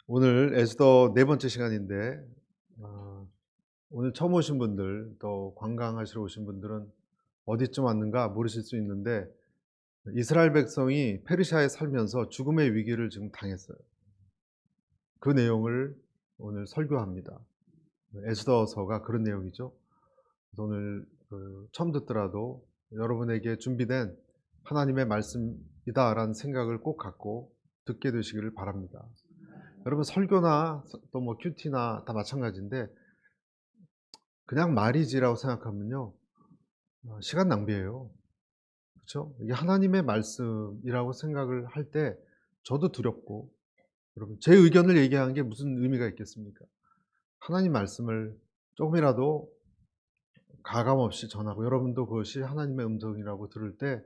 오늘 에스더 네 번째 시간인데 오늘 처음 오신 분들 또 관광하시러 오신 분들은 어디쯤 왔는가 모르실 수 있는데 이스라엘 백성이 페르시아에 살면서 죽음의 위기를 지금 당했어요. 그 내용을 오늘 설교합니다. 에스더서가 그런 내용이죠. 그래서 오늘 처음 듣더라도 여러분에게 준비된 하나님의 말씀이다라는 생각을 꼭 갖고 듣게 되시기를 바랍니다. 여러분 설교나 또 뭐 큐티나 다 마찬가지인데 그냥 말이지라고 생각하면요. 시간 낭비예요. 그렇죠? 이게 하나님의 말씀이라고 생각을 할 때 저도 두렵고 여러분 제 의견을 얘기하는 게 무슨 의미가 있겠습니까? 하나님 말씀을 조금이라도 가감 없이 전하고 여러분도 그것이 하나님의 음성이라고 들을 때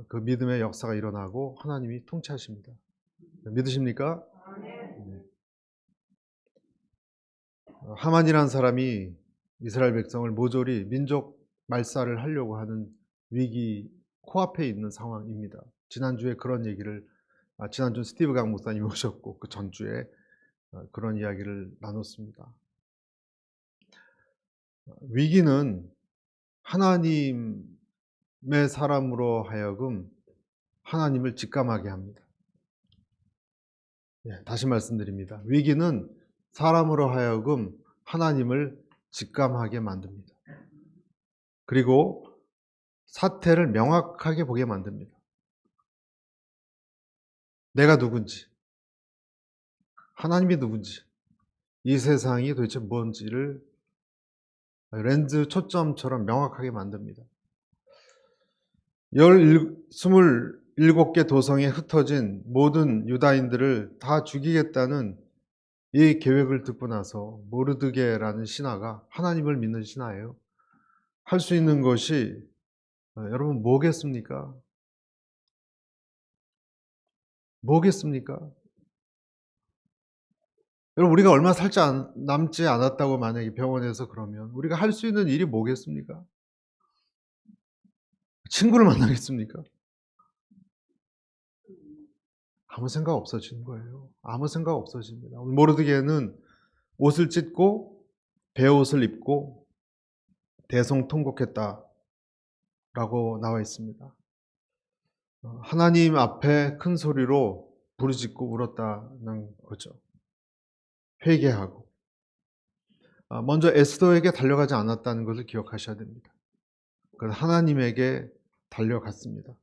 그 믿음의 역사가 일어나고 하나님이 통치하십니다. 믿으십니까? 네. 하만이라는 사람이 이스라엘 백성을 모조리 민족 말살을 하려고 하는 위기 코앞에 있는 상황입니다. 지난주에 그런 얘기를 지난주 스티브 강 목사님이 오셨고 그 전주에 그런 이야기를 나눴습니다. 위기는 하나님의 사람으로 하여금 하나님을 직감하게 합니다. 다시 말씀드립니다. 위기는 사람으로 하여금 하나님을 직감하게 만듭니다. 그리고 사태를 명확하게 보게 만듭니다. 내가 누군지, 하나님이 누군지, 이 세상이 도대체 뭔지를 렌즈 초점처럼 명확하게 만듭니다. 27개 도성에 흩어진 모든 유다인들을 다 죽이겠다는 이 계획을 듣고 나서 모르드게라는 신하가 하나님을 믿는 신하예요. 할 수 있는 것이 여러분 뭐겠습니까? 뭐겠습니까? 여러분 우리가 얼마 남지 않았다고 만약에 병원에서 그러면 우리가 할 수 있는 일이 뭐겠습니까? 친구를 만나겠습니까? 아무 생각 없어지는 거예요. 아무 생각 없어집니다. 모르드게는 옷을 찢고 베옷을 입고 대성통곡했다라고 나와 있습니다. 하나님 앞에 큰 소리로 부르짖고 울었다는 거죠. 회개하고 먼저 에스더에게 달려가지 않았다는 것을 기억하셔야 됩니다. 그건 하나님에게 달려갔습니다.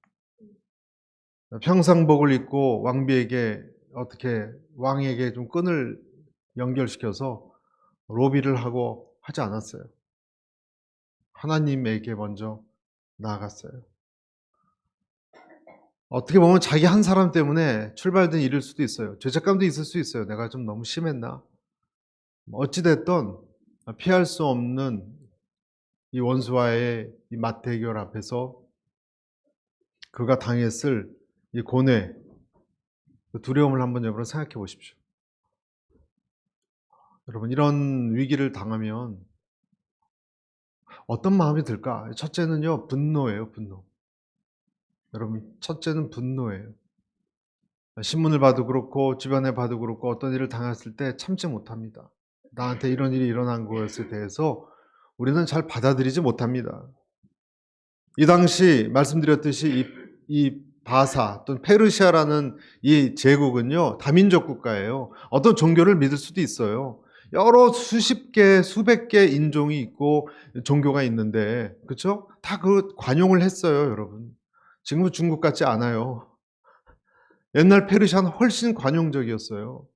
평상복을 입고 왕비에게 어떻게 왕에게 좀 끈을 연결시켜서 로비를 하고 하지 않았어요. 하나님에게 먼저 나아갔어요. 어떻게 보면 자기 한 사람 때문에 출발된 일일 수도 있어요. 죄책감도 있을 수 있어요. 내가 좀 너무 심했나? 어찌됐든 피할 수 없는 이 원수와의 이 맞대결 앞에서 그가 당했을 이 고뇌, 그 두려움을 한번 여러분 생각해 보십시오. 여러분 이런 위기를 당하면 어떤 마음이 들까? 첫째는요, 분노예요, 분노. 여러분, 첫째는 분노예요. 신문을 봐도 그렇고 주변에 봐도 그렇고 어떤 일을 당했을 때 참지 못합니다. 나한테 이런 일이 일어난 것에 대해서 우리는 잘 받아들이지 못합니다. 이 당시 말씀드렸듯이 이 바사 또는 페르시아라는 이 제국은요 다민족 국가예요. 어떤 종교를 믿을 수도 있어요. 여러 수십 개, 수백 개 인종이 있고 종교가 있는데 그렇죠? 다 그 관용을 했어요, 여러분. 지금은 중국 같지 않아요. 옛날 페르시아는 훨씬 관용적이었어요.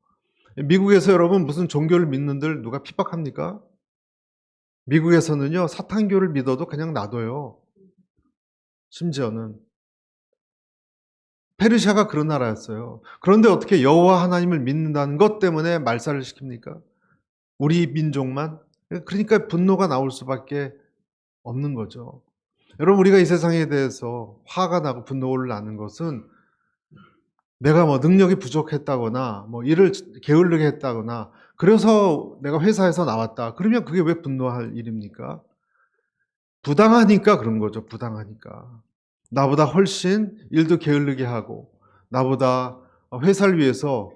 미국에서 여러분 무슨 종교를 믿는들 누가 핍박합니까? 미국에서는요 사탄교를 믿어도 그냥 놔둬요. 심지어는 페르시아가 그런 나라였어요. 그런데 어떻게 여호와 하나님을 믿는다는 것 때문에 말살을 시킵니까? 우리 민족만? 그러니까 분노가 나올 수밖에 없는 거죠. 여러분 우리가 이 세상에 대해서 화가 나고 분노를 나는 것은 내가 뭐 능력이 부족했다거나 뭐 일을 게을르게 했다거나 그래서 내가 회사에서 나왔다. 그러면 그게 왜 분노할 일입니까? 부당하니까 그런 거죠. 부당하니까. 나보다 훨씬 일도 게을르게 하고 나보다 회사를 위해서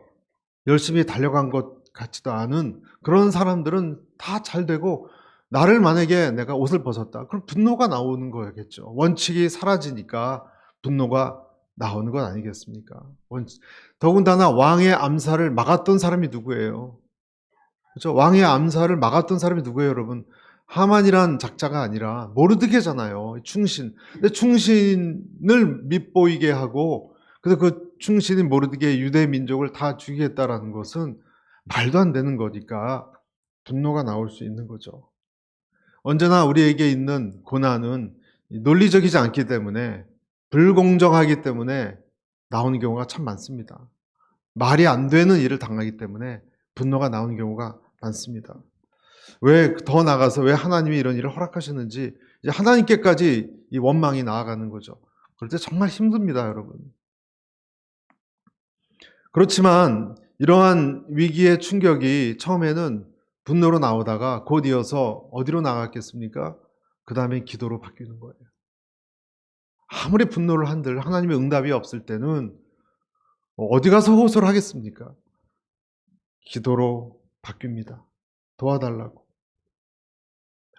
열심히 달려간 것 같지도 않은 그런 사람들은 다 잘 되고, 나를 만약에 내가 옷을 벗었다, 그럼 분노가 나오는 거겠죠. 원칙이 사라지니까 분노가 나오는 것 아니겠습니까? 더군다나 왕의 암살을 막았던 사람이 누구예요? 그렇죠? 왕의 암살을 막았던 사람이 누구예요, 여러분? 하만이란 작자가 아니라 모르드게잖아요. 충신. 근데 충신을 밉보이게 하고, 그래서 그 충신인 모르드게 유대 민족을 다 죽이겠다라는 것은 말도 안 되는 거니까 분노가 나올 수 있는 거죠. 언제나 우리에게 있는 고난은 논리적이지 않기 때문에, 불공정하기 때문에 나오는 경우가 참 많습니다. 말이 안 되는 일을 당하기 때문에 분노가 나오는 경우가 많습니다. 왜 더 나가서 왜 하나님이 이런 일을 허락하셨는지 이제 하나님께까지 이 원망이 나아가는 거죠. 그럴 때 정말 힘듭니다, 여러분. 그렇지만 이러한 위기의 충격이 처음에는 분노로 나오다가 곧 이어서 어디로 나갔겠습니까? 그 다음에 기도로 바뀌는 거예요. 아무리 분노를 한들 하나님의 응답이 없을 때는 어디 가서 호소를 하겠습니까? 기도로 바뀝니다. 도와달라고.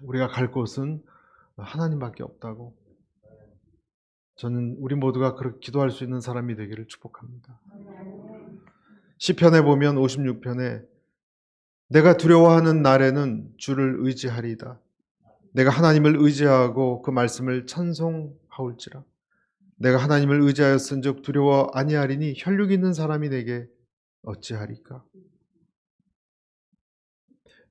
우리가 갈 곳은 하나님밖에 없다고. 저는 우리 모두가 그렇게 기도할 수 있는 사람이 되기를 축복합니다. 시편에 보면 56편에 내가 두려워하는 날에는 주를 의지하리이다. 내가 하나님을 의지하고 그 말씀을 찬송하올지라. 내가 하나님을 의지하였은즉 두려워 아니하리니 혈육 있는 사람이 내게 어찌하리까.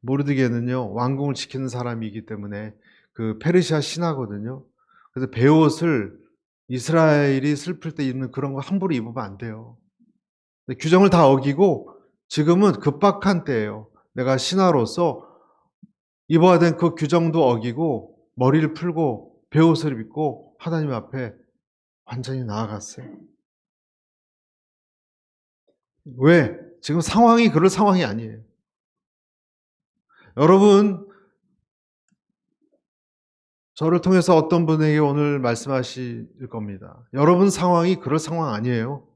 모르드게는요, 왕궁을 지키는 사람이기 때문에 그 페르시아 신하거든요. 그래서 베옷을 이스라엘이 슬플 때 입는 그런 거 함부로 입으면 안 돼요. 규정을 다 어기고 지금은 급박한 때예요. 내가 신하로서 입어야 된 그 규정도 어기고 머리를 풀고 베옷을 입고 하나님 앞에 완전히 나아갔어요. 왜? 지금 상황이 그럴 상황이 아니에요. 여러분, 저를 통해서 어떤 분에게 오늘 말씀하실 겁니다. 여러분 상황이 그럴 상황 아니에요.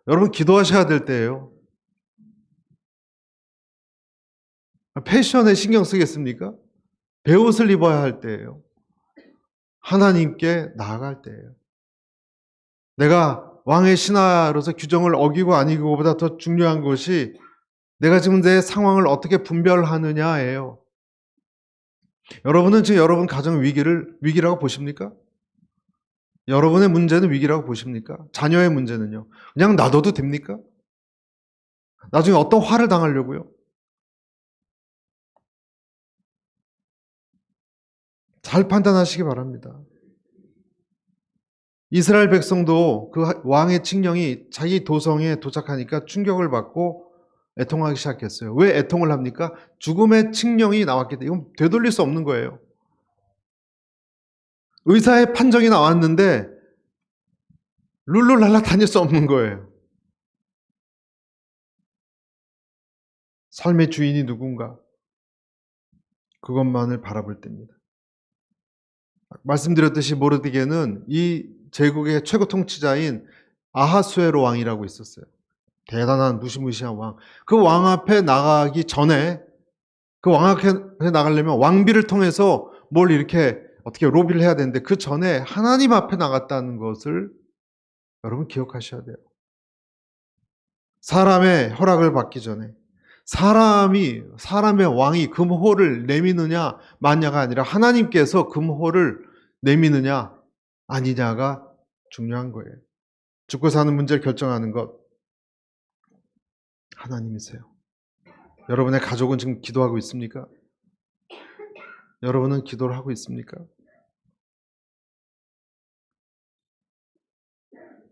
여러분 기도하셔야 될 때예요. 패션에 신경 쓰겠습니까? 베옷을 입어야 할 때예요. 하나님께 나아갈 때예요. 내가 왕의 신하로서 규정을 어기고 아니고보다 더 중요한 것이 내가 지금 내 상황을 어떻게 분별하느냐예요. 여러분은 지금 여러분 가정 위기라고 보십니까? 여러분의 문제는 위기라고 보십니까? 자녀의 문제는요? 그냥 놔둬도 됩니까? 나중에 어떤 화를 당하려고요? 잘 판단하시기 바랍니다. 이스라엘 백성도 그 왕의 칙령이 자기 도성에 도착하니까 충격을 받고 애통하기 시작했어요. 왜 애통을 합니까? 죽음의 칙령이 나왔기 때문에. 이건 되돌릴 수 없는 거예요. 의사의 판정이 나왔는데 룰루랄라 다닐 수 없는 거예요. 삶의 주인이 누군가, 그것만을 바라볼 때입니다. 말씀드렸듯이 모르드게는 이 제국의 최고 통치자인 아하수에로 왕이라고 있었어요. 대단한 무시무시한 왕. 그 왕 앞에 나가기 전에, 그 왕 앞에 나가려면 왕비를 통해서 뭘 이렇게 어떻게 로비를 해야 되는데 그 전에 하나님 앞에 나갔다는 것을 여러분 기억하셔야 돼요. 사람의 허락을 받기 전에 사람의 왕이 금호를 내미느냐 마냐가 아니라 하나님께서 금호를 내미느냐 아니냐가 중요한 거예요. 죽고 사는 문제를 결정하는 것 하나님이세요. 여러분의 가족은 지금 기도하고 있습니까? 여러분은 기도를 하고 있습니까?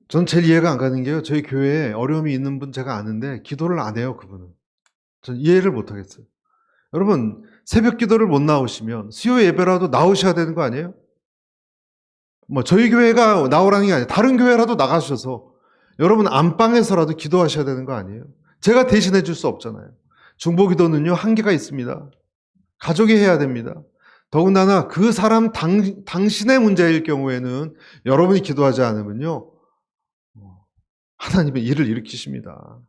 전 제일 이해가 안 가는 게요, 저희 교회에 어려움이 있는 분 제가 아는데 기도를 안 해요. 그분은. 전 이해를 못 하겠어요. 여러분, 새벽 기도를 못 나오시면 수요 예배라도 나오셔야 되는 거 아니에요? 뭐 저희 교회가 나오라는 게 아니에요. 다른 교회라도 나가셔서 여러분 안방에서라도 기도하셔야 되는 거 아니에요? 제가 대신해 줄 수 없잖아요. 중보기도는요, 한계가 있습니다. 가족이 해야 됩니다. 더군다나 그 사람 당신의 문제일 경우에는 여러분이 기도하지 않으면요, 하나님의 일을 일으키십니다.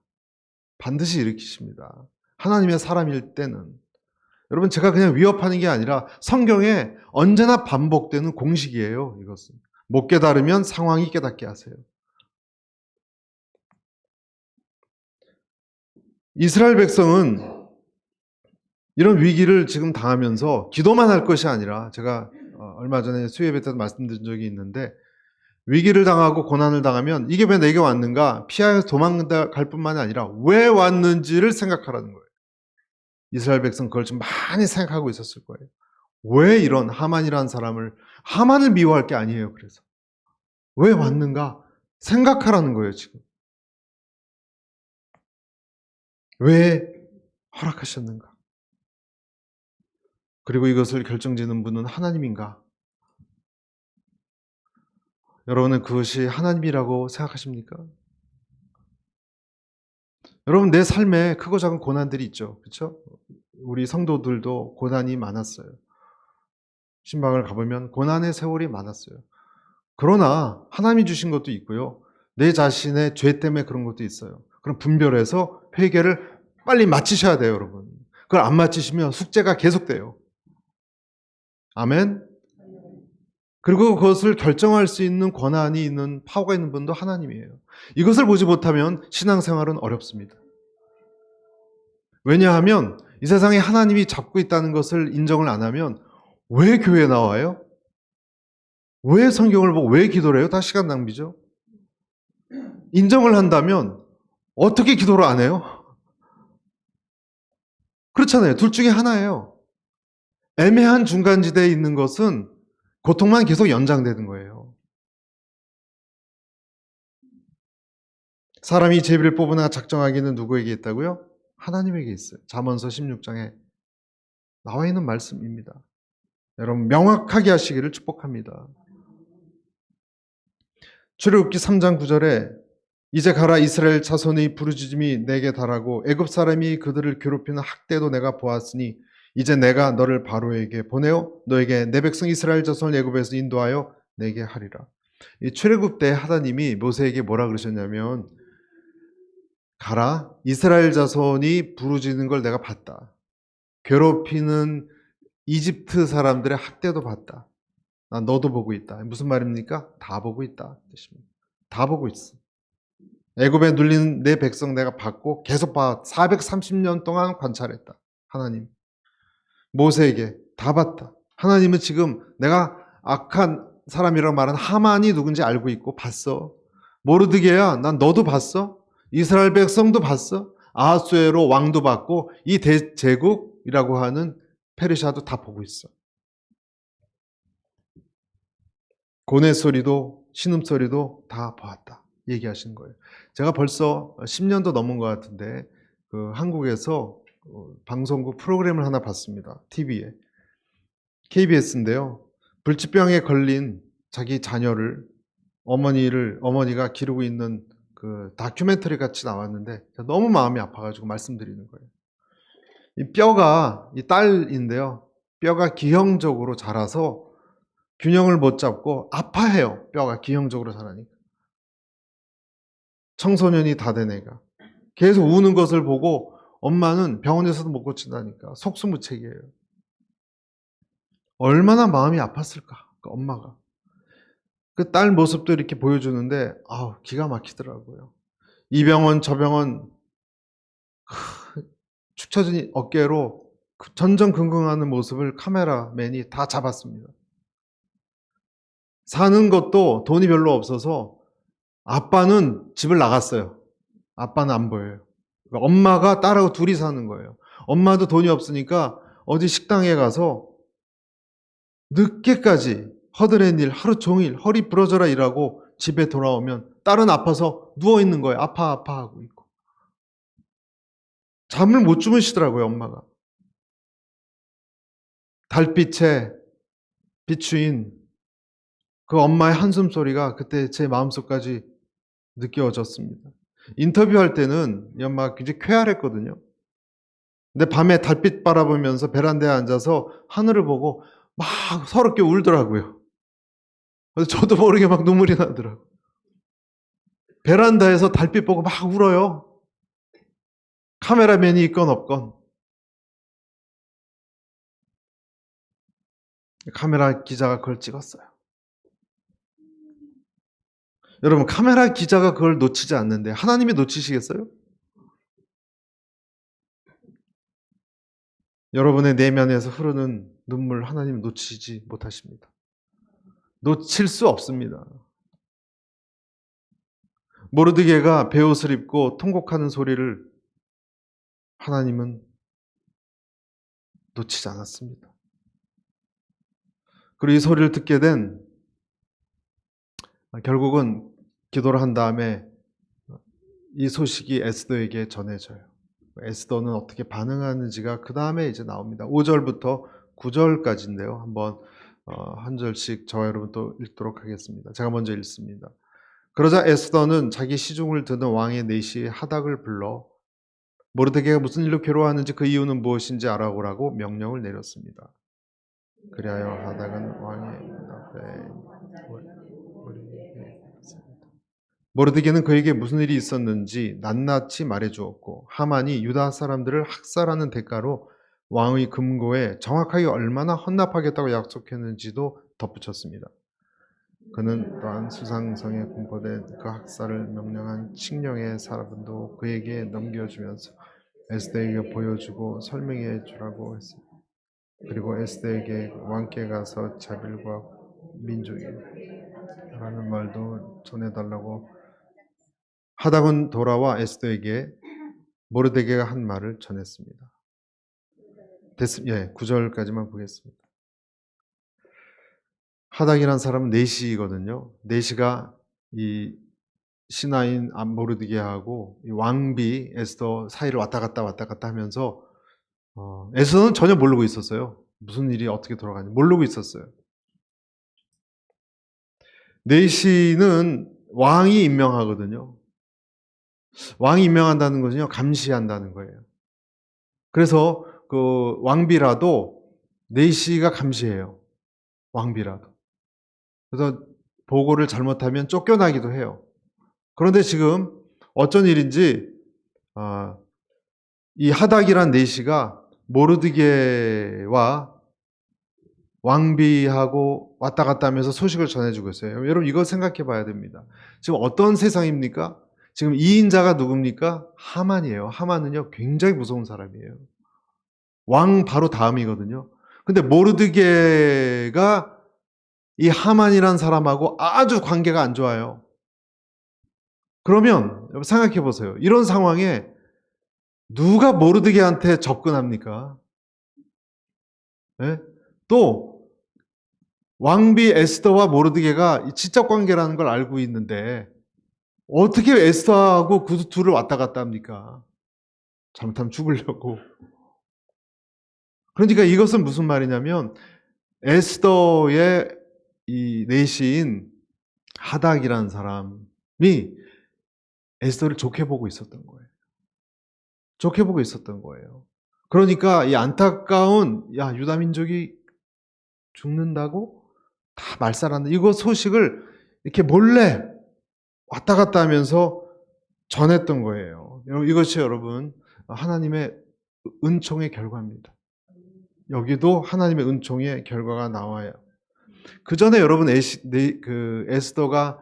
반드시 일으키십니다. 하나님의 사람일 때는. 여러분, 제가 그냥 위협하는 게 아니라 성경에 언제나 반복되는 공식이에요. 이것은. 못 깨달으면 상황이 깨닫게 하세요. 이스라엘 백성은 이런 위기를 지금 당하면서 기도만 할 것이 아니라, 제가 얼마 전에 수요예배 때도 말씀드린 적이 있는데, 위기를 당하고 고난을 당하면 이게 왜 내게 왔는가 피하여 도망갈 뿐만이 아니라 왜 왔는지를 생각하라는 거예요. 이스라엘 백성 그걸 좀 많이 생각하고 있었을 거예요. 왜 이런 하만이라는 사람을, 하만을 미워할 게 아니에요. 그래서 왜 왔는가 생각하라는 거예요. 지금 왜 허락하셨는가, 그리고 이것을 결정짓는 분은 하나님인가. 여러분은 그것이 하나님이라고 생각하십니까? 여러분, 내 삶에 크고 작은 고난들이 있죠. 그렇죠? 우리 성도들도 고난이 많았어요. 신방을 가보면 고난의 세월이 많았어요. 그러나 하나님이 주신 것도 있고요. 내 자신의 죄 때문에 그런 것도 있어요. 그럼 분별해서 회개를 빨리 마치셔야 돼요, 여러분. 그걸 안 마치시면 숙제가 계속돼요. 아멘? 그리고 그것을 결정할 수 있는 권한이 있는, 파워가 있는 분도 하나님이에요. 이것을 보지 못하면 신앙생활은 어렵습니다. 왜냐하면 이 세상에 하나님이 잡고 있다는 것을 인정을 안 하면 왜 교회에 나와요? 왜 성경을 보고 왜 기도를 해요? 다 시간 낭비죠. 인정을 한다면 어떻게 기도를 안 해요? 그렇잖아요. 둘 중에 하나예요. 애매한 중간지대에 있는 것은 고통만 계속 연장되는 거예요. 사람이 제비를 뽑으나 작정하기는 누구에게 있다고요? 하나님에게 있어요. 잠언서 16장에 나와 있는 말씀입니다. 여러분, 명확하게 하시기를 축복합니다. 출애굽기 3장 9절에 이제 가라, 이스라엘 자손의 부르짖음이 내게 달하고 애굽 사람이 그들을 괴롭히는 학대도 내가 보았으니 이제 내가 너를 바로에게 보내어 너에게 내 백성 이스라엘 자손을 애굽에서 인도하여 내게 하리라. 이 출애굽 때 하나님이 모세에게 뭐라 그러셨냐면, 가라, 이스라엘 자손이 부르짖는 걸 내가 봤다. 괴롭히는 이집트 사람들의 학대도 봤다. 난 너도 보고 있다. 무슨 말입니까? 다 보고 있다 뜻입니다. 다 보고 있어. 애굽에 눌린 내 백성 내가 봤고 계속 봐. 430년 동안 관찰했다. 하나님. 모세에게 다 봤다. 하나님은 지금 내가 악한 사람이라고 말한 하만이 누군지 알고 있고 봤어. 모르드게야, 난 너도 봤어. 이스라엘 백성도 봤어. 아하수에로 왕도 봤고 이 대제국이라고 하는 페르시아도 다 보고 있어. 고뇌 소리도 신음소리도 다 보았다 얘기하신 거예요. 제가 벌써 10년도 넘은 것 같은데 한국에서 방송국 프로그램을 하나 봤습니다. TV에. KBS인데요. 불치병에 걸린 자기 자녀를 어머니가 기르고 있는 그 다큐멘터리 같이 나왔는데 너무 마음이 아파가지고 말씀드리는 거예요. 이 뼈가, 이 딸인데요. 뼈가 기형적으로 자라서 균형을 못 잡고 아파해요. 뼈가 기형적으로 자라니까. 청소년이 다 된 애가 계속 우는 것을 보고 엄마는 병원에서도 못 고친다니까 속수무책이에요. 얼마나 마음이 아팠을까, 그 엄마가. 그 딸 모습도 이렇게 보여주는데 기가 막히더라고요. 이 병원 저 병원 축 처진 어깨로 전전긍긍하는 모습을 카메라맨이 다 잡았습니다. 사는 것도 돈이 별로 없어서 아빠는 집을 나갔어요. 아빠는 안 보여요. 엄마가 딸하고 둘이 사는 거예요. 엄마도 돈이 없으니까 어디 식당에 가서 늦게까지 허드렛 일 하루 종일 허리 부러져라 일하고 집에 돌아오면 딸은 아파서 누워있는 거예요. 아파하고 있고. 잠을 못 주무시더라고요, 엄마가. 달빛에 비추인 그 엄마의 한숨소리가 그때 제 마음속까지 느껴졌습니다. 인터뷰할 때는 이 엄마가 굉장히 쾌활했거든요. 근데 밤에 달빛 바라보면서 베란다에 앉아서 하늘을 보고 막 서럽게 울더라고요. 그래서 저도 모르게 막 눈물이 나더라고요. 베란다에서 달빛 보고 막 울어요. 카메라맨이 있건 없건 카메라 기자가 그걸 찍었어요. 여러분, 카메라 기자가 그걸 놓치지 않는데 하나님이 놓치시겠어요? 여러분의 내면에서 흐르는 눈물 하나님 놓치지 못하십니다. 놓칠 수 없습니다. 모르드게가 베옷을 입고 통곡하는 소리를 하나님은 놓치지 않았습니다. 그리고 이 소리를 듣게 된 결국은 기도를 한 다음에 이 소식이 에스더에게 전해져요. 에스더는 어떻게 반응하는지가 그 다음에 이제 나옵니다. 5절부터 9절까지인데요. 한번 한 절씩 저와 여러분 또 읽도록 하겠습니다. 제가 먼저 읽습니다. 그러자 에스더는 자기 시중을 드는 왕의 내시 하닥을 불러 모르드게가 무슨 일로 괴로워하는지 그 이유는 무엇인지 알아보라고 명령을 내렸습니다. 그리하여 하닥은 왕의 앞에 모르드게는 그에게 무슨 일이 있었는지 낱낱이 말해주었고 하만이 유다 사람들을 학살하는 대가로 왕의 금고에 정확하게 얼마나 헌납하겠다고 약속했는지도 덧붙였습니다. 그는 또한 수상성에 공포된 그 학살을 명령한 칙령의 사람도 그에게 넘겨주면서 에스더에게 보여주고 설명해 주라고 했습니다. 그리고 에스더에게 왕께 가서 자빌과 민족이라는 말도 전해달라고 하닥은 돌아와 에스더에게 모르드게가 한 말을 전했습니다. 9절까지만 보겠습니다. 하닥이라는 사람은 내시거든요. 내시가 이 신하인 모르드게하고 이 왕비 에스더 사이를 왔다 갔다 하면서 에스더는 전혀 모르고 있었어요. 무슨 일이 어떻게 돌아가는지 모르고 있었어요. 내시는 왕이 임명하거든요. 왕이 임명한다는 것은요, 감시한다는 거예요. 그래서 그 왕비라도 내시가 감시해요. 왕비라도. 그래서 보고를 잘못하면 쫓겨나기도 해요. 그런데 지금 어쩐 일인지 이 하닥이란 내시가 모르드게와 왕비하고 왔다 갔다 하면서 소식을 전해주고 있어요. 여러분 이거 생각해 봐야 됩니다. 지금 어떤 세상입니까? 지금 2인자가 누굽니까? 하만이에요. 하만은요 굉장히 무서운 사람이에요. 왕 바로 다음이거든요. 근데 모르드게가 이 하만이란 사람하고 아주 관계가 안 좋아요. 그러면 생각해 보세요. 이런 상황에 누가 모르드게한테 접근합니까? 네? 또 왕비 에스더와 모르드게가 지적 관계라는 걸 알고 있는데 어떻게 에스더하고 그 둘을 왔다 갔다 합니까? 잘못하면 죽으려고. 그러니까 이것은 무슨 말이냐면 에스더의 이 내시인 하닥이라는 사람이 에스더를 좋게 보고 있었던 거예요. 좋게 보고 있었던 거예요. 그러니까 이 안타까운 유다 민족이 죽는다고 다 말살한다. 이거 소식을 이렇게 몰래 왔다 갔다 하면서 전했던 거예요. 이것이 여러분 하나님의 은총의 결과입니다. 여기도 하나님의 은총의 결과가 나와요. 그 전에 여러분 에스더가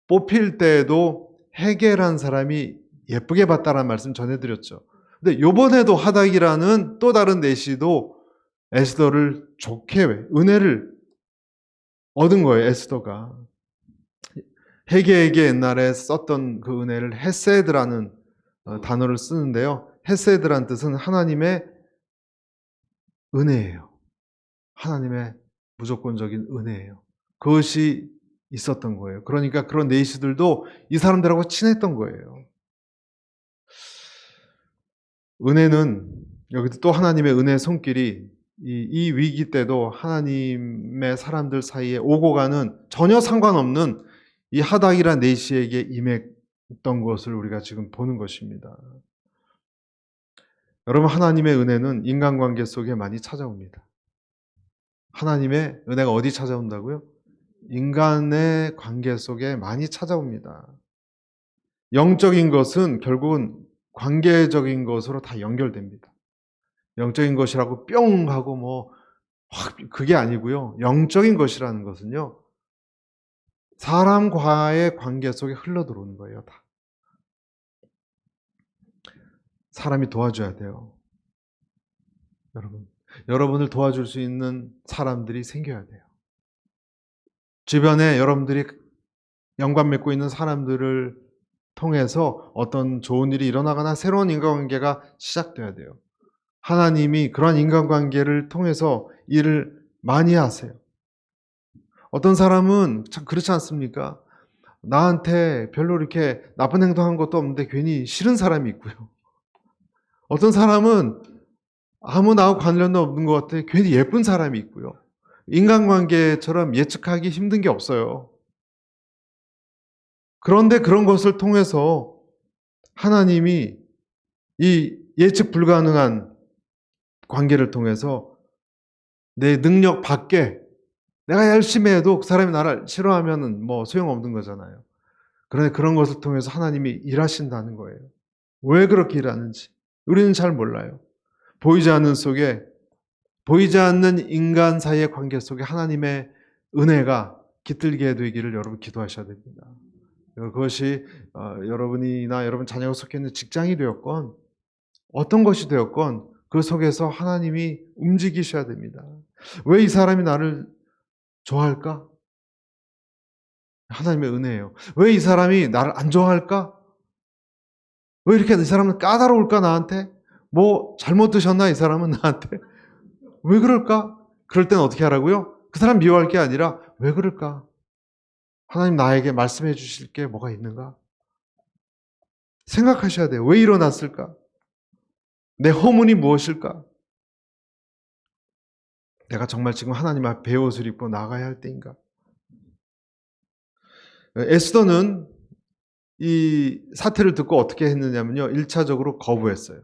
뽑힐 때에도 헤게라는 사람이 예쁘게 봤다라는 말씀 전해드렸죠. 근데 요번에도 하닥이라는 또 다른 내시도 에스더를 좋게 은혜를 얻은 거예요. 에스더가 헤게에게 옛날에 썼던 그 은혜를 헤세드라는 단어를 쓰는데요. 헤세드란 뜻은 하나님의 은혜예요. 하나님의 무조건적인 은혜예요. 그것이 있었던 거예요. 그러니까 그런 내시들도 이 사람들하고 친했던 거예요. 은혜는 여기도 또 하나님의 은혜의 손길이 이 위기 때도 하나님의 사람들 사이에 오고 가는 전혀 상관없는 이 하닥이란 내시에게 임했던 것을 우리가 지금 보는 것입니다. 여러분 하나님의 은혜는 인간관계 속에 많이 찾아옵니다. 하나님의 은혜가 어디 찾아온다고요? 인간의 관계 속에 많이 찾아옵니다. 영적인 것은 결국은 관계적인 것으로 다 연결됩니다. 영적인 것이라고 뿅 하고 뭐 확 그게 아니고요. 영적인 것이라는 것은요. 사람과의 관계 속에 흘러들어오는 거예요, 다. 사람이 도와줘야 돼요. 여러분을 도와줄 수 있는 사람들이 생겨야 돼요. 주변에 여러분들이 연관 맺고 있는 사람들을 통해서 어떤 좋은 일이 일어나거나 새로운 인간관계가 시작돼야 돼요. 하나님이 그러한 인간관계를 통해서 일을 많이 하세요. 어떤 사람은 참 그렇지 않습니까? 나한테 별로 이렇게 나쁜 행동한 것도 없는데 괜히 싫은 사람이 있고요. 어떤 사람은 아무 나하고 관련도 없는 것 같아 괜히 예쁜 사람이 있고요. 인간관계처럼 예측하기 힘든 게 없어요. 그런데 그런 것을 통해서 하나님이 이 예측 불가능한 관계를 통해서 내 능력 밖에 내가 열심히 해도 그 사람이 나를 싫어하면은 뭐 소용없는 거잖아요. 그런데 그런 것을 통해서 하나님이 일하신다는 거예요. 왜 그렇게 일하는지 우리는 잘 몰라요. 보이지 않는 인간 사이의 관계 속에 하나님의 은혜가 깃들게 되기를 여러분 기도하셔야 됩니다. 그것이 여러분이나 여러분 자녀가 속해 있는 직장이 되었건 어떤 것이 되었건 그 속에서 하나님이 움직이셔야 됩니다. 왜 이 사람이 나를 좋아할까? 하나님의 은혜예요. 왜 이 사람이 나를 안 좋아할까? 왜 이렇게 이 사람은 까다로울까 나한테? 뭐 잘못 드셨나 이 사람은 나한테? 왜 그럴까? 그럴 땐 어떻게 하라고요? 그 사람 미워할 게 아니라 왜 그럴까? 하나님 나에게 말씀해 주실 게 뭐가 있는가? 생각하셔야 돼요. 왜 일어났을까? 내 허문이 무엇일까? 내가 정말 지금 하나님 앞에 베옷을 입고 나가야 할 때인가? 에스더는 이 사태를 듣고 어떻게 했느냐면요. 1차적으로 거부했어요.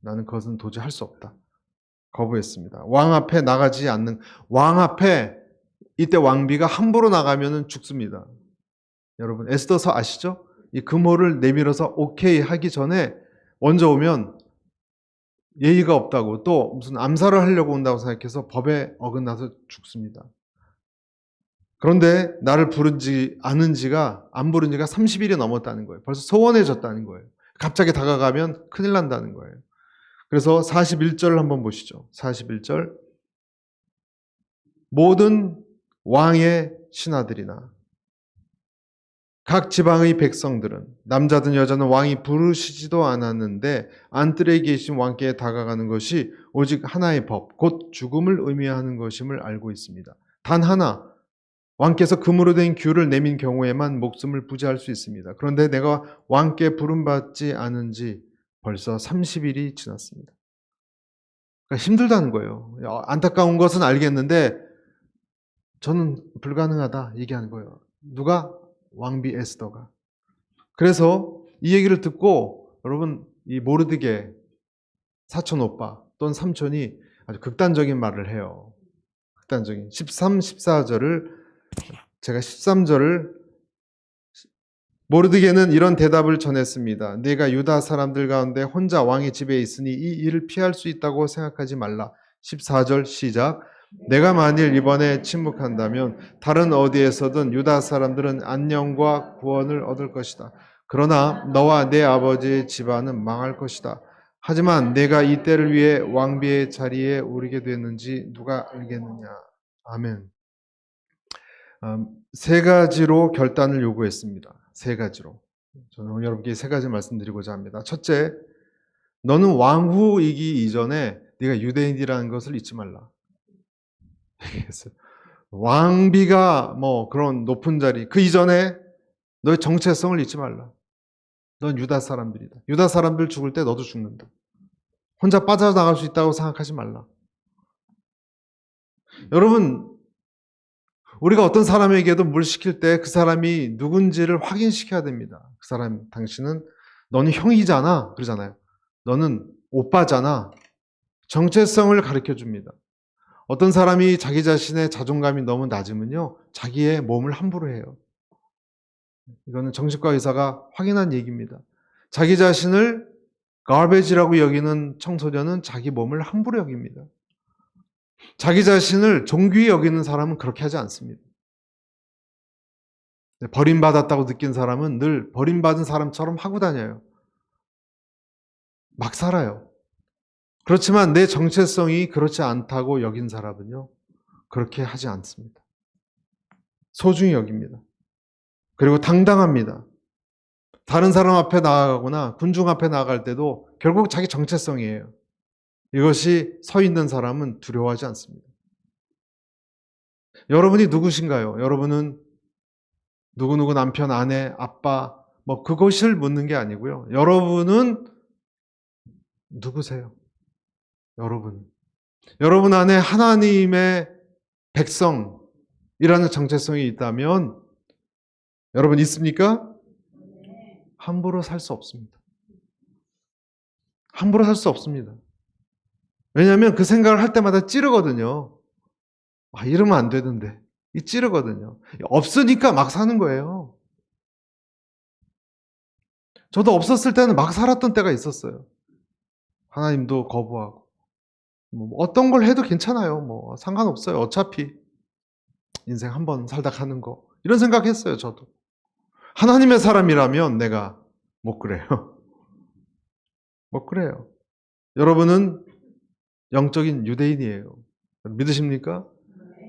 나는 그것은 도저히 할 수 없다. 거부했습니다. 왕 앞에 나가지 않는, 왕 앞에 이때 왕비가 함부로 나가면 죽습니다. 여러분 에스더서 아시죠? 이 금호를 내밀어서 오케이 하기 전에 먼저 오면 예의가 없다고 또 무슨 암살을 하려고 온다고 생각해서 법에 어긋나서 죽습니다. 그런데 나를 안 부른 지가 30일이 넘었다는 거예요. 벌써 소원해졌다는 거예요. 갑자기 다가가면 큰일 난다는 거예요. 그래서 41절을 한번 보시죠. 41절. 모든 왕의 신하들이나 각 지방의 백성들은 남자든 여자든 왕이 부르시지도 않았는데 안뜰에 계신 왕께 다가가는 것이 오직 하나의 법, 곧 죽음을 의미하는 것임을 알고 있습니다. 단 하나, 왕께서 금으로 된 규를 내민 경우에만 목숨을 부지할 수 있습니다. 그런데 내가 왕께 부름받지 않은 지 벌써 30일이 지났습니다. 그러니까 힘들다는 거예요. 안타까운 것은 알겠는데 저는 불가능하다 얘기하는 거예요. 누가? 왕비 에스더가. 그래서 이 얘기를 듣고 여러분 이 모르드게 사촌 오빠 또는 삼촌이 아주 극단적인 말을 해요. 극단적인 13, 14절을 제가 13절을 모르드게는 이런 대답을 전했습니다. 네가 유다 사람들 가운데 혼자 왕의 집에 있으니 이 일을 피할 수 있다고 생각하지 말라. 14절 시작. 내가 만일 이번에 침묵한다면 다른 어디에서든 유다 사람들은 안녕과 구원을 얻을 것이다. 그러나 너와 내 아버지의 집안은 망할 것이다. 하지만 내가 이 때를 위해 왕비의 자리에 오르게 됐는지 누가 알겠느냐. 아멘. 세 가지로 결단을 요구했습니다. 세 가지로. 저는 오늘 여러분께 세 가지 말씀드리고자 합니다. 첫째, 너는 왕후이기 이전에 네가 유대인이라는 것을 잊지 말라. 왕비가 뭐 그런 높은 자리, 그 이전에 너의 정체성을 잊지 말라. 넌 유다 사람들이다. 유다 사람들 죽을 때 너도 죽는다. 혼자 빠져나갈 수 있다고 생각하지 말라. 여러분, 우리가 어떤 사람에게도 뭘 시킬 때 그 사람이 누군지를 확인시켜야 됩니다. 그 사람, 당신은, 너는 형이잖아. 그러잖아요. 너는 오빠잖아. 정체성을 가르쳐 줍니다. 어떤 사람이 자기 자신의 자존감이 너무 낮으면요, 자기의 몸을 함부로 해요. 이거는 정신과 의사가 확인한 얘기입니다. 자기 자신을 garbage라고 여기는 청소년은 자기 몸을 함부로 여깁니다. 자기 자신을 존귀히 여기는 사람은 그렇게 하지 않습니다. 버림받았다고 느낀 사람은 늘 버림받은 사람처럼 하고 다녀요. 막 살아요. 그렇지만 내 정체성이 그렇지 않다고 여긴 사람은요, 그렇게 하지 않습니다. 소중히 여깁니다. 그리고 당당합니다. 다른 사람 앞에 나아가거나 군중 앞에 나아갈 때도 결국 자기 정체성이에요. 이것이 서 있는 사람은 두려워하지 않습니다. 여러분이 누구신가요? 여러분은 누구누구 남편, 아내, 아빠, 그것을 묻는 게 아니고요. 여러분은 누구세요? 여러분 안에 하나님의 백성이라는 정체성이 있다면 여러분 있습니까? 함부로 살 수 없습니다. 함부로 살 수 없습니다. 왜냐하면 그 생각을 할 때마다 찌르거든요. 이러면 안 되는데. 찌르거든요. 없으니까 막 사는 거예요. 저도 없었을 때는 막 살았던 때가 있었어요. 하나님도 거부하고. 어떤 걸 해도 괜찮아요. 상관없어요. 어차피 인생 한 번 살다 가는 거. 이런 생각했어요, 저도. 하나님의 사람이라면 내가 못 그래요. 못 그래요. 여러분은 영적인 유대인이에요. 믿으십니까?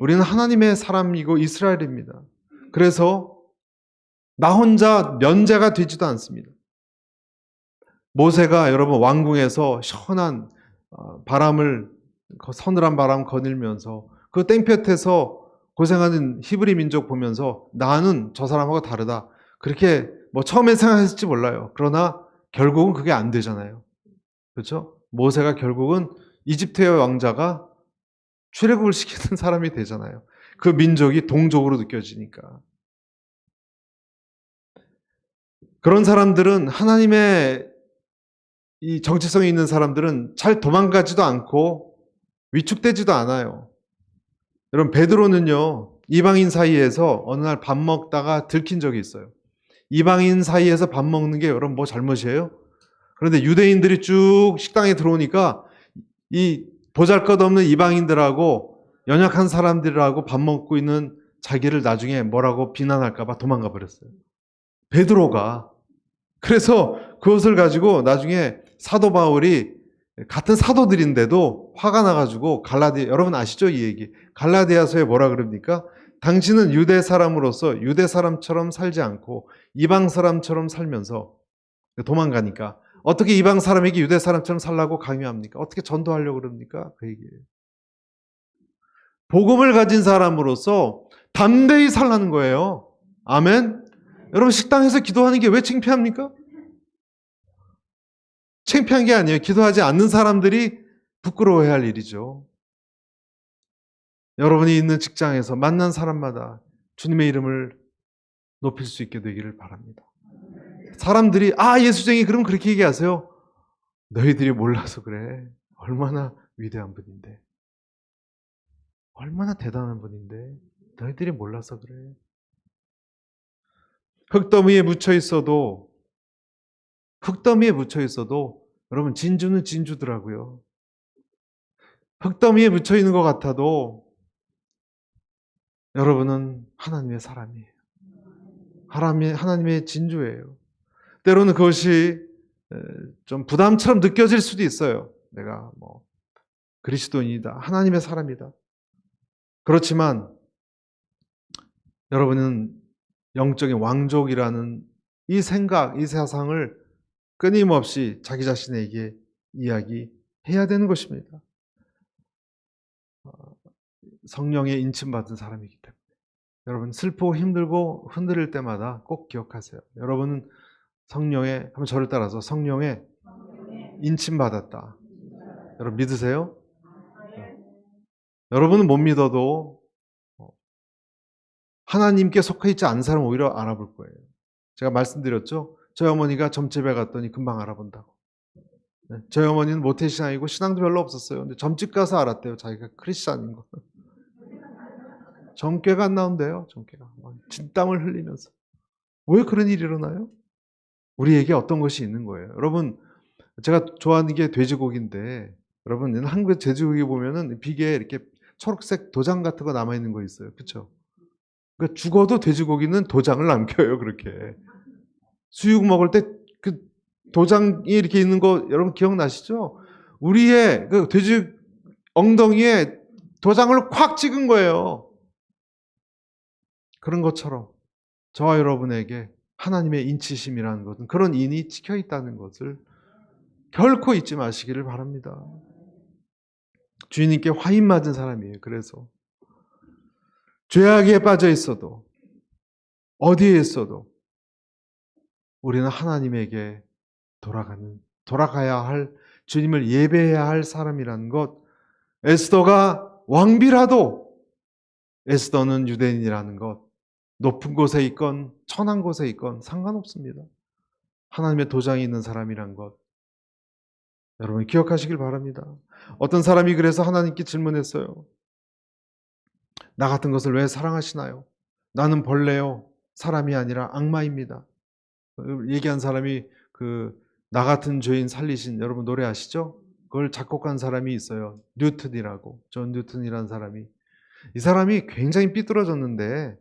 우리는 하나님의 사람이고 이스라엘입니다. 그래서 나 혼자 면제가 되지도 않습니다. 모세가 여러분 왕궁에서 시원한 바람을, 서늘한 바람 거닐면서 그 땡볕에서 고생하는 히브리 민족 보면서 나는 저 사람하고 다르다. 그렇게 처음엔 생각했을지 몰라요. 그러나 결국은 그게 안 되잖아요. 그렇죠? 모세가 결국은 이집트의 왕자가 출애굽을 시키는 사람이 되잖아요. 그 민족이 동족으로 느껴지니까. 그런 사람들은 하나님의 이 정체성이 있는 사람들은 잘 도망가지도 않고 위축되지도 않아요. 여러분 베드로는요, 이방인 사이에서 어느 날 밥 먹다가 들킨 적이 있어요. 이방인 사이에서 밥 먹는 게 여러분 잘못이에요? 그런데 유대인들이 쭉 식당에 들어오니까 이 보잘것없는 이방인들하고 연약한 사람들하고 밥 먹고 있는 자기를 나중에 뭐라고 비난할까 봐 도망가 버렸어요. 베드로가. 그래서 그것을 가지고 나중에 사도 바울이 같은 사도들인데도 화가 나가지고 여러분 아시죠? 이 얘기. 갈라디아서에 뭐라 그럽니까? 당신은 유대 사람으로서 유대 사람처럼 살지 않고 이방 사람처럼 살면서 도망가니까 어떻게 이방 사람에게 유대 사람처럼 살라고 강요합니까? 어떻게 전도하려고 그럽니까? 그 얘기예요. 복음을 가진 사람으로서 담대히 살라는 거예요. 아멘? 여러분 식당에서 기도하는 게 왜 창피합니까? 창피한 게 아니에요. 기도하지 않는 사람들이 부끄러워해야 할 일이죠. 여러분이 있는 직장에서 만난 사람마다 주님의 이름을 높일 수 있게 되기를 바랍니다. 사람들이 예수쟁이 그러면 그렇게 얘기하세요. 너희들이 몰라서 그래. 얼마나 위대한 분인데. 얼마나 대단한 분인데. 너희들이 몰라서 그래. 흙더미에 묻혀 있어도 여러분 진주는 진주더라고요. 흙더미에 묻혀 있는 것 같아도 여러분은 하나님의 사람이에요. 하나님의 진주예요. 때로는 그것이 좀 부담처럼 느껴질 수도 있어요. 내가 그리스도인이다. 하나님의 사람이다. 그렇지만 여러분은 영적인 왕족이라는 이 생각, 이 사상을 끊임없이 자기 자신에게 이야기해야 되는 것입니다. 성령의 인침받은 사람이기 때문에. 여러분 슬프고 힘들고 흔들릴 때마다 꼭 기억하세요. 여러분은 한번 저를 따라서 성령의 인침받았다. 여러분 믿으세요? 여러분은 못 믿어도 하나님께 속해 있지 않은 사람은 오히려 알아볼 거예요. 제가 말씀드렸죠? 저희 어머니가 점집에 갔더니 금방 알아본다고. 저희 어머니는 모태신앙이고 신앙도 별로 없었어요. 근데 점집 가서 알았대요. 자기가 크리스찬인 거. 점괘가 안 나온대요. 점괘가. 진땀을 흘리면서. 왜 그런 일이 일어나요? 우리에게 어떤 것이 있는 거예요. 여러분 제가 좋아하는 게 돼지고기인데, 여러분 한국의 돼지고기 보면은 비계에 이렇게 초록색 도장 같은 거 남아 있는 거 있어요. 그렇죠? 그러니까 죽어도 돼지고기는 도장을 남겨요. 그렇게 수육 먹을 때 그 도장이 이렇게 있는 거 여러분 기억나시죠? 우리의 그 돼지 엉덩이에 도장을 콱 찍은 거예요. 그런 것처럼 저와 여러분에게 하나님의 인치심이라는 것은 그런 인이 찍혀 있다는 것을 결코 잊지 마시기를 바랍니다. 주님께 화인 맞은 사람이에요. 그래서 죄악에 빠져 있어도 어디에 있어도 우리는 하나님에게 돌아가야 할, 주님을 예배해야 할 사람이라는 것. 에스더가 왕비라도 에스더는 유대인이라는 것, 높은 곳에 있건 천한 곳에 있건 상관없습니다. 하나님의 도장이 있는 사람이란 것 여러분 기억하시길 바랍니다. 어떤 사람이 그래서 하나님께 질문했어요. 나 같은 것을 왜 사랑하시나요? 나는 벌레요, 사람이 아니라 악마입니다. 얘기한 사람이 나 같은 죄인 살리신, 여러분 노래 아시죠? 그걸 작곡한 사람이 있어요. 뉴튼이라고, 존 뉴튼이라는 사람이. 이 사람이 굉장히 삐뚤어졌는데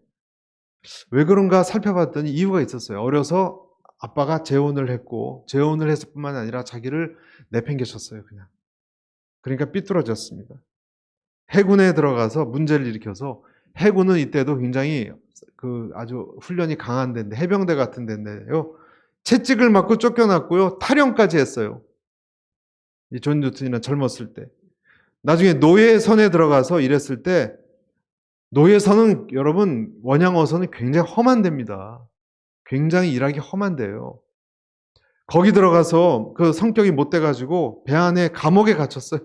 왜 그런가 살펴봤더니 이유가 있었어요. 어려서 아빠가 재혼을 했고, 재혼을 했을 뿐만 아니라 자기를 내팽개쳤어요. 그냥. 그러니까 삐뚤어졌습니다. 해군에 들어가서 문제를 일으켜서, 해군은 이때도 굉장히 아주 훈련이 강한 데인데, 해병대 같은 데인데요, 채찍을 맞고 쫓겨났고요, 탈영까지 했어요. 이 존 뉴튼이는 젊었을 때. 나중에 노예선에 들어가서 일했을 때, 노예선은 여러분 원양어선은 굉장히 험한 데입니다. 굉장히 일하기 험한 데예요. 거기 들어가서 그 성격이 못 돼가지고 배 안에 감옥에 갇혔어요.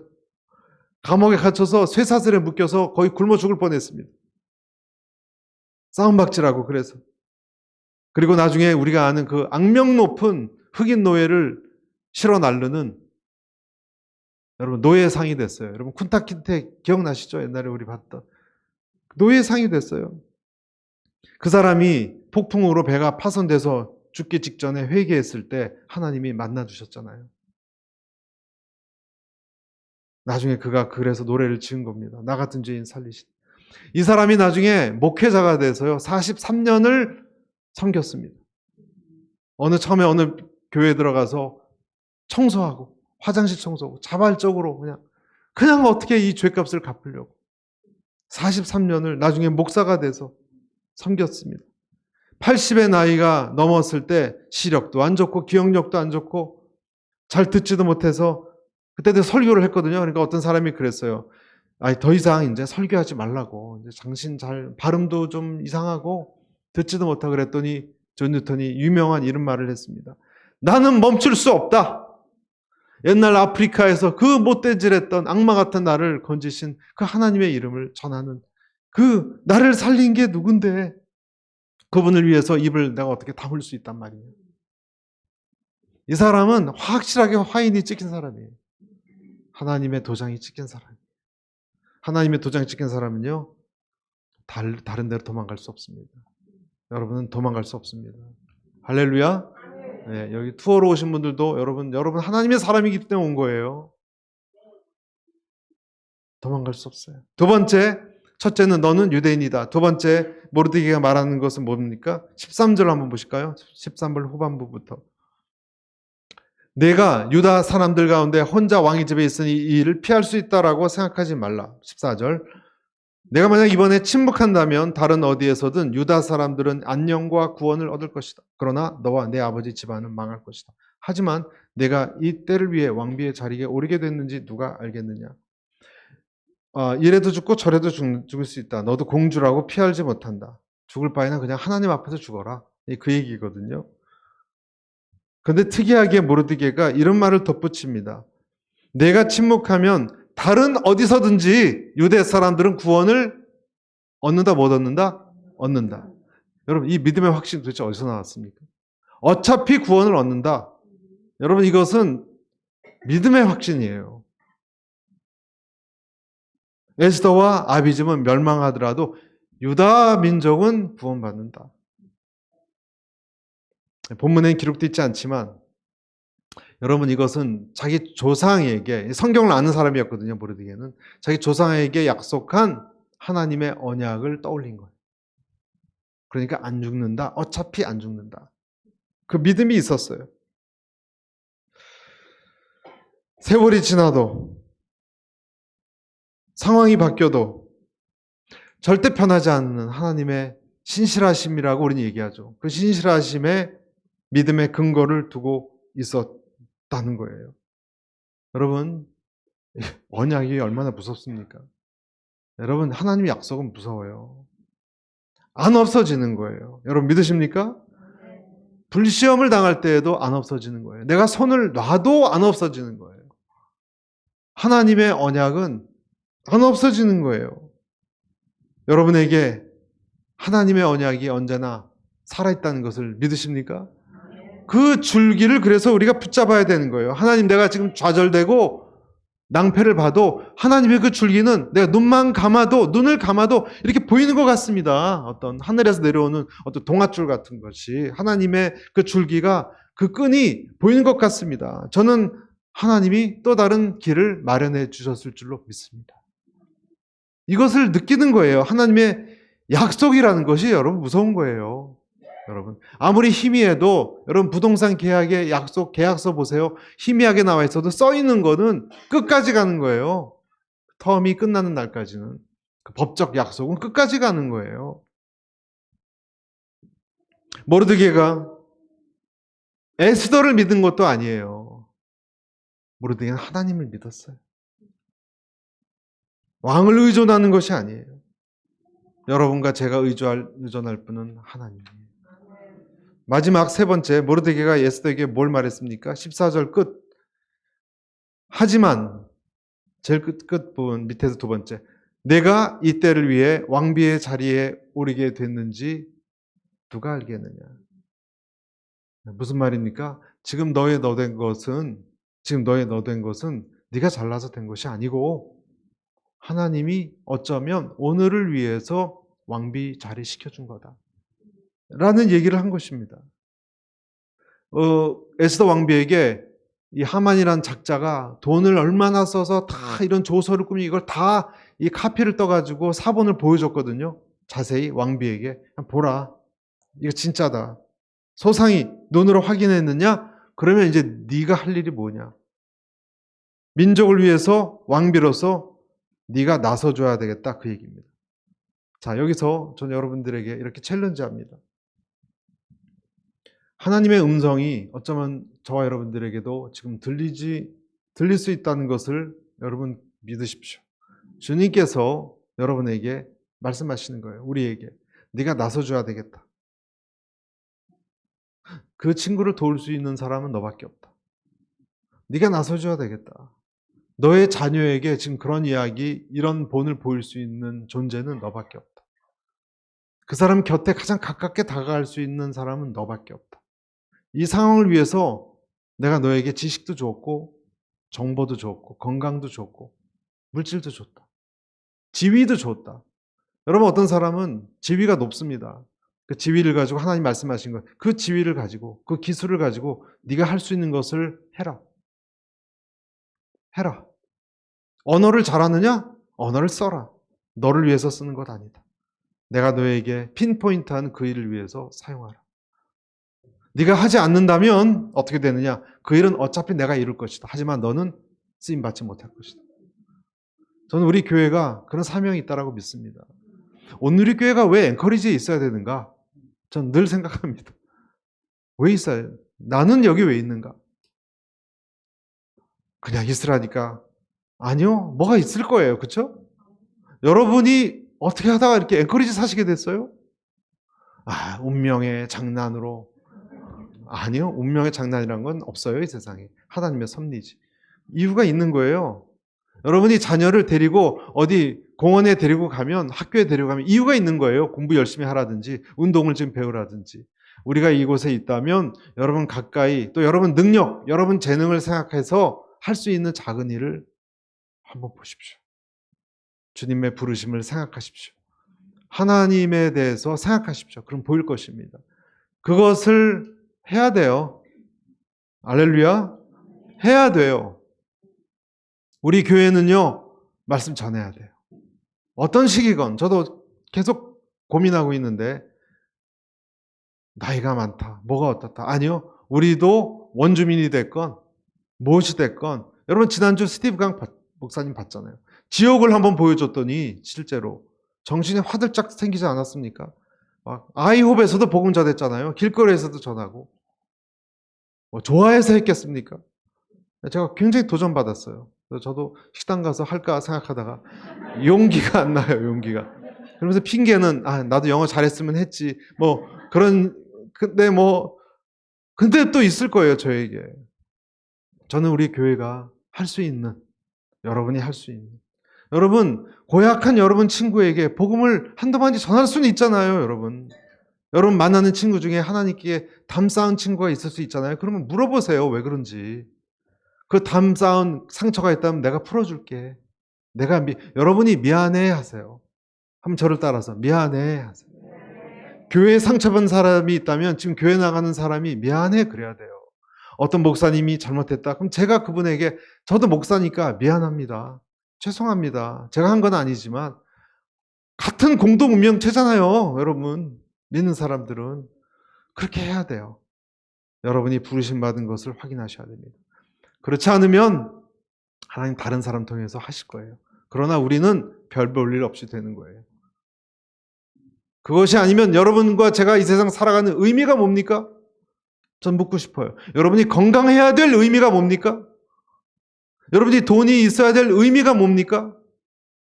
감옥에 갇혀서 쇠사슬에 묶여서 거의 굶어 죽을 뻔했습니다. 싸움박질하고. 그래서 그리고 나중에 우리가 아는 그 악명 높은 흑인 노예를 실어 나르는, 여러분 노예상이 됐어요. 여러분 쿤타킨테 기억나시죠? 옛날에 우리 봤던 노예상이 됐어요. 그 사람이 폭풍으로 배가 파손돼서 죽기 직전에 회개했을 때 하나님이 만나주셨잖아요. 나중에 그가 그래서 노래를 지은 겁니다. 나 같은 죄인 살리신. 이 사람이 나중에 목회자가 돼서요, 43년을 섬겼습니다. 처음에 어느 교회에 들어가서 청소하고, 화장실 청소하고, 자발적으로 그냥 어떻게 이 죄값을 갚으려고 43년을 나중에 목사가 돼서 섬겼습니다. 80의 나이가 넘었을 때 시력도 안 좋고 기억력도 안 좋고 잘 듣지도 못해서 그때도 설교를 했거든요. 그러니까 어떤 사람이 그랬어요. 더 이상 이제 설교하지 말라고. 이제 당신 발음도 좀 이상하고 듣지도 못하고. 그랬더니 존 뉴턴이 유명한 이런 말을 했습니다. 나는 멈출 수 없다. 옛날 아프리카에서 그 못되질했던 악마 같은 나를 건지신 그 하나님의 이름을 전하는, 그 나를 살린 게 누군데 그분을 위해서 입을 내가 어떻게 다물 수 있단 말이에요. 이 사람은 확실하게 화인이 찍힌 사람이에요. 하나님의 도장이 찍힌 사람. 하나님의 도장이 찍힌 사람은요, 다른 데로 도망갈 수 없습니다. 여러분은 도망갈 수 없습니다. 할렐루야. 네, 여기 투어로 오신 분들도 여러분 하나님의 사람이기 때문에 온 거예요. 도망갈 수 없어요. 두 번째, 첫째는 너는 유대인이다. 두 번째, 모르드게가 말하는 것은 뭡니까? 13절 한번 보실까요? 13절 후반부부터. 내가 유다 사람들 가운데 혼자 왕의 집에 있으니 이 일을 피할 수 있다라고 생각하지 말라. 14절. 내가 만약 이번에 침묵한다면 다른 어디에서든 유다 사람들은 안녕과 구원을 얻을 것이다. 그러나 너와 내 아버지 집안은 망할 것이다. 하지만 내가 이 때를 위해 왕비의 자리에 오르게 됐는지 누가 알겠느냐. 이래도 죽고 저래도 죽을 수 있다. 너도 공주라고 피하지 못한다. 죽을 바에는 그냥 하나님 앞에서 죽어라. 그 얘기거든요. 그런데 특이하게 모르드게가 이런 말을 덧붙입니다. 내가 침묵하면 다른 어디서든지 유대 사람들은 구원을 얻는다, 못 얻는다? 얻는다. 여러분, 이 믿음의 확신 도대체 어디서 나왔습니까? 어차피 구원을 얻는다. 여러분, 이것은 믿음의 확신이에요. 에스더와 아비집은 멸망하더라도 유다 민족은 구원받는다. 본문에는 기록되어 있지 않지만 여러분, 이것은 자기 조상에게, 성경을 아는 사람이었거든요. 모르드게는 자기 조상에게 약속한 하나님의 언약을 떠올린 거예요. 그러니까 안 죽는다. 어차피 안 죽는다. 그 믿음이 있었어요. 세월이 지나도, 상황이 바뀌어도 절대 변하지 않는 하나님의 신실하심이라고 우리는 얘기하죠. 그 신실하심에 믿음의 근거를 두고 있었다는 거예요. 여러분, 언약이 얼마나 무섭습니까? 여러분, 하나님의 약속은 무서워요. 안 없어지는 거예요. 여러분 믿으십니까? 불시험을 당할 때에도 안 없어지는 거예요. 내가 손을 놔도 안 없어지는 거예요. 하나님의 언약은 안 없어지는 거예요. 여러분에게 하나님의 언약이 언제나 살아있다는 것을 믿으십니까? 그 줄기를 그래서 우리가 붙잡아야 되는 거예요. 하나님, 내가 지금 좌절되고 낭패를 봐도 하나님의 그 줄기는 내가 눈을 감아도 이렇게 보이는 것 같습니다. 어떤 하늘에서 내려오는 어떤 동아줄 같은 것이, 하나님의 그 줄기가, 그 끈이 보이는 것 같습니다. 저는 하나님이 또 다른 길을 마련해 주셨을 줄로 믿습니다. 이것을 느끼는 거예요. 하나님의 약속이라는 것이 여러분 무서운 거예요. 여러분, 아무리 희미해도, 여러분 부동산 계약의 약속, 계약서 보세요. 희미하게 나와 있어도 써 있는 거는 끝까지 가는 거예요. 텀이 끝나는 날까지는. 그 법적 약속은 끝까지 가는 거예요. 모르드게가 에스더를 믿은 것도 아니에요. 모르드게는 하나님을 믿었어요. 왕을 의존하는 것이 아니에요. 여러분과 제가 의존할 분은 하나님이에요. 마지막 세 번째, 모르드게가 에스더에게 뭘 말했습니까? 14절 끝. 하지만 제일 끝 부분 밑에서 두 번째, 내가 이 때를 위해 왕비의 자리에 오르게 됐는지 누가 알겠느냐. 무슨 말입니까? 지금 너의 너된 것은 네가 잘나서 된 것이 아니고 하나님이 어쩌면 오늘을 위해서 왕비 자리 시켜준 거다 라는 얘기를 한 것입니다. 에스더 왕비에게 이 하만이라는 작자가 돈을 얼마나 써서 다 이런 조서를 꾸미고 이걸 다 이 카피를 떠가지고 사본을 보여줬거든요. 자세히 왕비에게 보라, 이거 진짜다. 소상히 눈으로 확인했느냐? 그러면 이제 네가 할 일이 뭐냐? 민족을 위해서 왕비로서 네가 나서줘야 되겠다, 그 얘기입니다. 자, 여기서 저는 여러분들에게 이렇게 챌린지합니다. 하나님의 음성이 어쩌면 저와 여러분들에게도 지금 들릴 수 있다는 것을 여러분 믿으십시오. 주님께서 여러분에게 말씀하시는 거예요. 우리에게 네가 나서줘야 되겠다. 그 친구를 도울 수 있는 사람은 너밖에 없다. 네가 나서줘야 되겠다. 너의 자녀에게 지금 그런 이야기, 이런 본을 보일 수 있는 존재는 너밖에 없다. 그 사람 곁에 가장 가깝게 다가갈 수 있는 사람은 너밖에 없다. 이 상황을 위해서 내가 너에게 지식도 줬고, 정보도 줬고, 건강도 줬고, 물질도 줬다. 지위도 줬다. 여러분, 어떤 사람은 지위가 높습니다. 그 지위를 가지고 하나님 말씀하신 것, 그 지위를 가지고, 그 기술을 가지고 네가 할 수 있는 것을 해라. 해라. 언어를 잘하느냐? 언어를 써라. 너를 위해서 쓰는 것 아니다. 내가 너에게 핀포인트한 그 일을 위해서 사용하라. 네가 하지 않는다면 어떻게 되느냐? 그 일은 어차피 내가 이룰 것이다. 하지만 너는 쓰임받지 못할 것이다. 저는 우리 교회가 그런 사명이 있다고 믿습니다. 오늘 우리 교회가 왜 앵커리지에 있어야 되는가? 전 늘 생각합니다. 왜 있어요? 나는 여기 왜 있는가? 그냥 있으라니까. 아니요. 뭐가 있을 거예요. 그렇죠? 여러분이 어떻게 하다가 이렇게 앵커리지 사시게 됐어요? 운명의 장난으로. 아니요. 운명의 장난이란 건 없어요. 이 세상에. 하나님의 섭리지. 이유가 있는 거예요. 여러분이 자녀를 데리고 어디 공원에 데리고 가면, 학교에 데리고 가면 이유가 있는 거예요. 공부 열심히 하라든지 운동을 좀 배우라든지. 우리가 이곳에 있다면 여러분 가까이, 또 여러분 능력, 여러분 재능을 생각해서 할 수 있는 작은 일을 한번 보십시오. 주님의 부르심을 생각하십시오. 하나님에 대해서 생각하십시오. 그럼 보일 것입니다. 그것을 해야 돼요. 할렐루야. 해야 돼요. 우리 교회는요, 말씀 전해야 돼요. 어떤 식이건 저도 계속 고민하고 있는데 나이가 많다, 뭐가 어떻다. 아니요, 우리도 원주민이 됐건 무엇이 됐건, 여러분 지난주 스티브 강 목사님 봤잖아요. 지옥을 한번 보여줬더니 실제로 정신이 화들짝 생기지 않았습니까? 막 아이홉에서도 복음 전했잖아요. 길거리에서도 전하고. 뭐 좋아해서 했겠습니까? 제가 굉장히 도전받았어요. 그래서 저도 식당 가서 할까 생각하다가 용기가 안 나요, 용기가. 그러면서 핑계는, 나도 영어 잘했으면 했지. 뭐, 근데 또 있을 거예요, 저에게. 저는 우리 교회가 할 수 있는, 여러분이 할 수 있는. 여러분, 고약한 여러분 친구에게 복음을 한두 마디 전할 수는 있잖아요, 여러분. 여러분 만나는 친구 중에 하나님께 담 쌓은 친구가 있을 수 있잖아요. 그러면 물어보세요, 왜 그런지. 그 담 쌓은 상처가 있다면 내가 풀어줄게. 여러분이 미안해 하세요. 한번 저를 따라서 미안해 하세요. 교회에 상처받은 사람이 있다면 지금 교회 나가는 사람이 미안해 그래야 돼요. 어떤 목사님이 잘못했다. 그럼 제가 그분에게 저도 목사니까 미안합니다. 죄송합니다. 제가 한 건 아니지만 같은 공동 운명체잖아요. 여러분 믿는 사람들은 그렇게 해야 돼요. 여러분이 부르심 받은 것을 확인하셔야 됩니다. 그렇지 않으면 하나님 다른 사람 통해서 하실 거예요. 그러나 우리는 별 볼 일 없이 되는 거예요. 그것이 아니면 여러분과 제가 이 세상 살아가는 의미가 뭡니까? 전 묻고 싶어요. 여러분이 건강해야 될 의미가 뭡니까? 여러분이 돈이 있어야 될 의미가 뭡니까?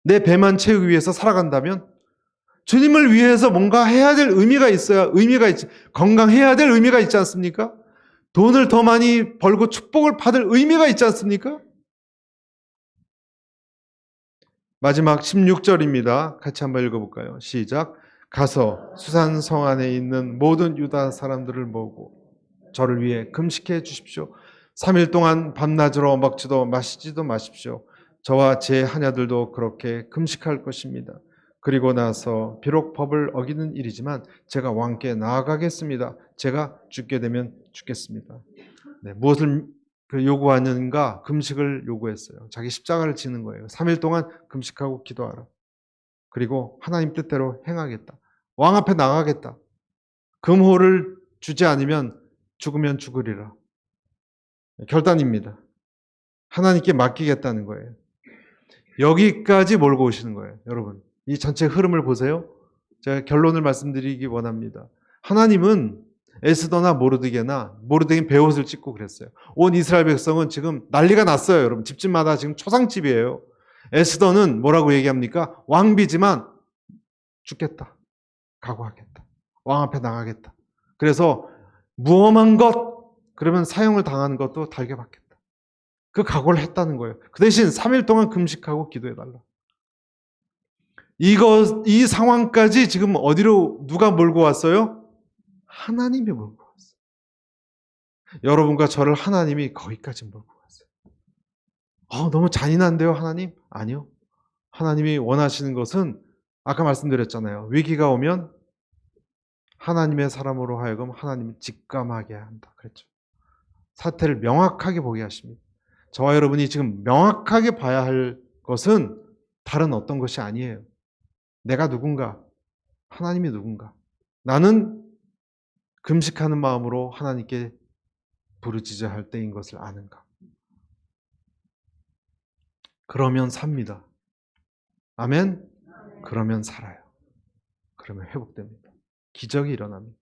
내 배만 채우기 위해서 살아간다면 주님을 위해서 뭔가 해야 될 의미가 있어야 의미가 있지. 건강해야 될 의미가 있지 않습니까? 돈을 더 많이 벌고 축복을 받을 의미가 있지 않습니까? 마지막 16절입니다. 같이 한번 읽어볼까요? 시작. 가서 수산성 안에 있는 모든 유다 사람들을 모으고 저를 위해 금식해 주십시오. 3일 동안 밤낮으로 먹지도 마시지도 마십시오. 저와 제 하녀들도 그렇게 금식할 것입니다. 그리고 나서 비록 법을 어기는 일이지만 제가 왕께 나아가겠습니다. 제가 죽게 되면 죽겠습니다. 네, 무엇을 요구하는가? 금식을 요구했어요. 자기 십자가를 지는 거예요. 3일 동안 금식하고 기도하라. 그리고 하나님 뜻대로 행하겠다. 왕 앞에 나가겠다. 금호를 주지 않으면 죽으면 죽으리라. 결단입니다. 하나님께 맡기겠다는 거예요. 여기까지 몰고 오시는 거예요. 여러분, 이 전체 흐름을 보세요. 제가 결론을 말씀드리기 원합니다. 하나님은 에스더나 모르드게는 베옷을 찢고 그랬어요. 온 이스라엘 백성은 지금 난리가 났어요. 여러분, 집집마다 지금 초상집이에요. 에스더는 뭐라고 얘기합니까? 왕비지만 죽겠다. 각오하겠다. 왕 앞에 나가겠다. 그래서 무엄한 것, 그러면 사형을 당하는 것도 달게 받겠다. 그 각오를 했다는 거예요. 그 대신 3일 동안 금식하고 기도해달라. 이 상황까지 지금 어디로 누가 몰고 왔어요? 하나님이 몰고 왔어요. 여러분과 저를 하나님이 거기까지 몰고 왔어요. 너무 잔인한데요, 하나님? 아니요. 하나님이 원하시는 것은 아까 말씀드렸잖아요. 위기가 오면 하나님의 사람으로 하여금 하나님을 직감하게 한다. 그랬죠. 사태를 명확하게 보게 하십니다. 저와 여러분이 지금 명확하게 봐야 할 것은 다른 어떤 것이 아니에요. 내가 누군가, 하나님이 누군가. 나는 금식하는 마음으로 하나님께 부르짖어야 할 때인 것을 아는가. 그러면 삽니다. 아멘? 그러면 살아요. 그러면 회복됩니다. 기적이 일어납니다.